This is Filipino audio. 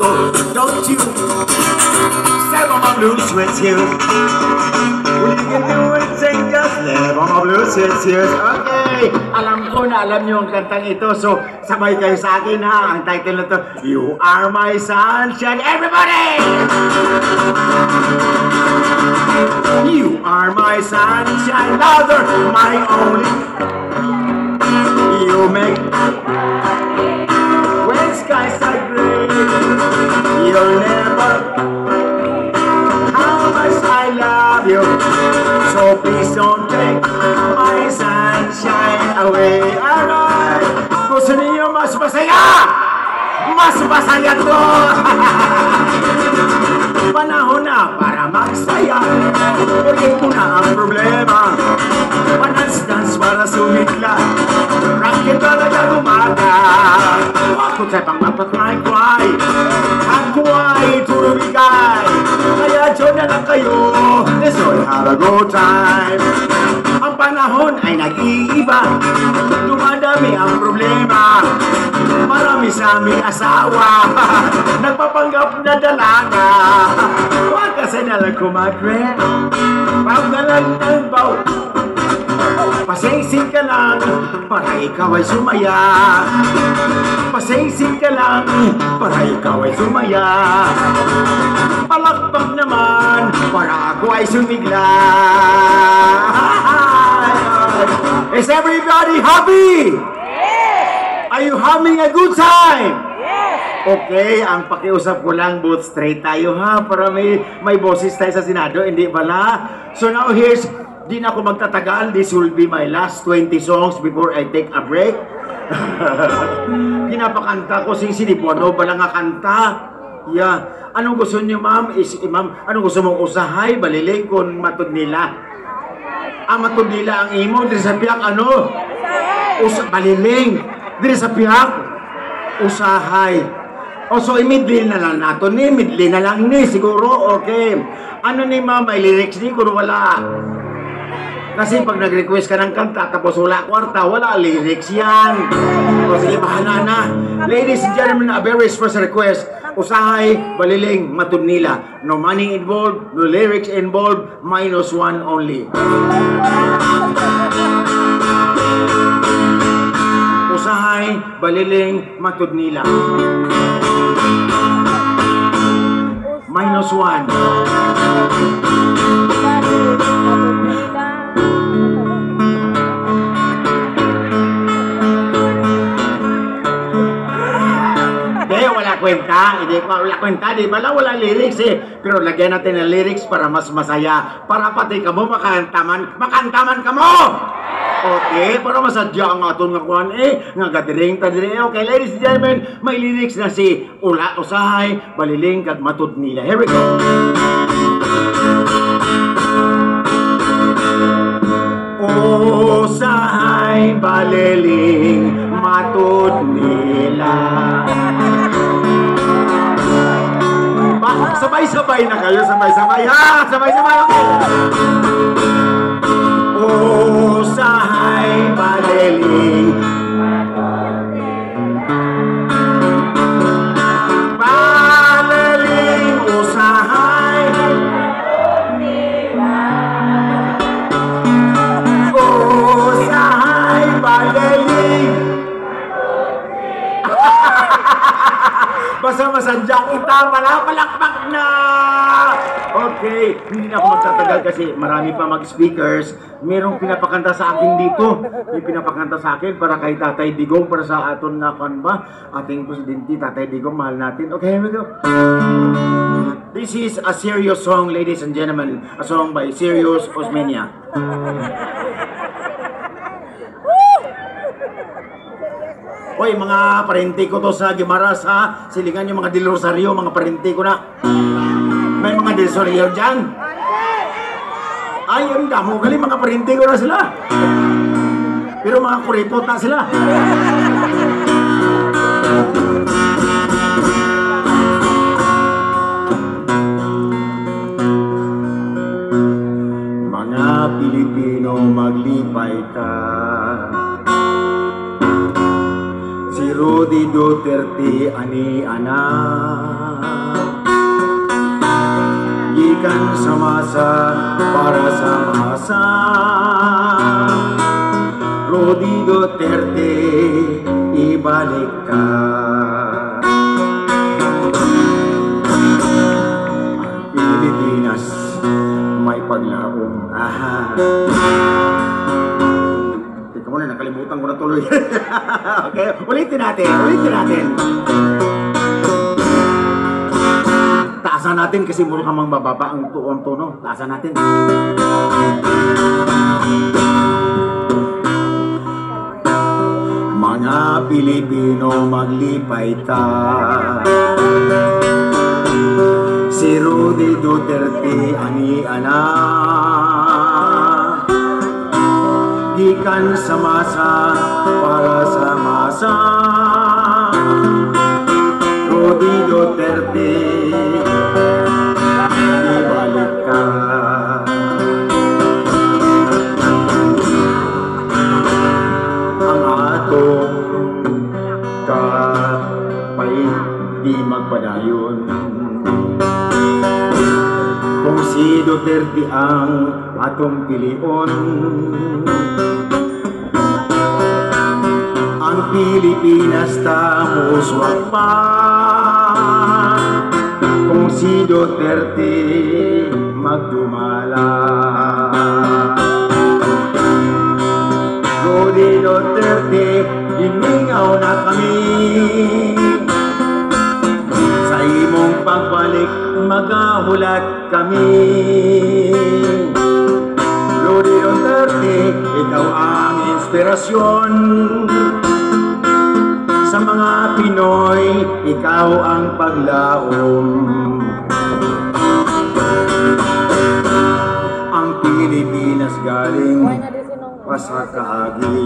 Oh, don't you step on my blue sweat shoes. We can do anything, just step on my blue sweat shoes. Okay, alam ko na alam niyo ang kantang ito. So, sabay kayo sa akin ha. Ang title na to, You Are My Sunshine. Everybody! You are my sunshine, louder, my only. You make when skies are gray. You'll never how much I love you. So please don't take my sunshine away. Alright, gusto niyo mas masaya? Mas masaya to. Panahon na para magsaya. Forget mo na ang problema. Panans-dance para sumidla. Rocket talaga umaga. Ako tepang mapag-cry-cry. Ako ay turumigay. Kaya dyan na lang kayo. This all have a go time. Ang panahon ay nag-iiba. Dumadami ang problema. Marami sa aming asawa. Nagpapanggap na dalaga. Huwag kasi nalang kumadre. Pag nalang ng baw. Pasensing ka lang para ikaw ay sumaya. Pasensing ka lang para ikaw ay sumaya. Palakpak naman para ako ay sumigla. Is everybody happy? Yes! Are you having a good time? Yes! Okay, ang pakiusap ko lang, both straight tayo ha, para may boses tayo sa Senado, hindi bala? So now here's, di na ako magtatagal, this will be my last 20 songs before I take a break. Pinapakanta ko si Sinipuano, bala nga kanta. Yeah. Anong gusto niyo ma'am? Ma'am, anong gusto mong usahay, baliling kung matod nila? Ang matod nila ang imo, diri sa piyak ano? Baliling. Diri sa piyak, usahay. O so, imidli na lang nato ni, midli na lang ni, siguro, okay. Ano ni ma'am, may lyrics ni, kung wala. Kasi pag nag-request ka ng kanta, tapos wala kwarta, wala lyrics yan. O sige, bahala na. Ladies and gentlemen, a very special request. Usahay, baliling, matod nila. No money involved, no lyrics involved, -1 only. Usahay, baliling, matod nila. -1. Kwenta, hindi ko wala kwenta, di ba? Wala lyrics eh. Pero lagyan natin ng lyrics para mas masaya. Para pati ka mo makantaman ka mo! Okay, para masadya ang aton nga kuhan eh. Nga gadiring tadiring. Okay, ladies and gentlemen, may lyrics na si Usahay, baliling, kag matod nila. Here we go. Usahay, baliling, matod nila. Sabay-sabay na kayo, sabay-sabay ha! Sabay-sabay ako! Usahay, baliling, baliling, usahay, usahay, baliling. Basta masadyang kita, palakpak na! Okay, hindi na ako magtatagal kasi marami pa mag-speakers. Merong pinapakanta sa akin dito. May pinapakanta sa akin para kay Tatay Digong, para sa aton nga kan ba? Ating presidente, Tatay Digong, mahal natin. Okay, here we go. This is a serious song, ladies and gentlemen. A song by Sirius Osmeña. Oy, mga parente ko to sa Gimaras ha. Silingan yung mga Del Rosario, mga parente ko na. May mga Del Rosario dyan. Ay, yung damo, galing mga parente ko na sila. Pero mga kuripot na sila. Mga Pilipino, maglipay ka. Si Rudy Duterte Duterte ani ana gikan sa masa para sa masa. Rodi Duterte, ibalik ka. Ang Pilipinas may paglaong. Teka muna, nakalimutan ko na tuloy. Okay, ulitin natin. Taasan natin kasi muro kamang bababa ang tono. Taasan natin. Mga Pilipino, maglipay ta. Si Rodi Duterte ani ana gikan sa masa para sa masa. Rodi Duterte, ibalik ka. Ang atong kapay di magpadayon. Kung si Duterte ang atong pilion, ang Pilipinas tamos wag pa. Kung si Duterte magdumala. Rodi Duterte, hiningaw na kami. Sa imong pagbalik, magahulat kami. Rodi Duterte, ikaw ang inspirasyon. Sa mga Pinoy, ikaw ang paglaom. Ang Pilipinas galing pasakaagi.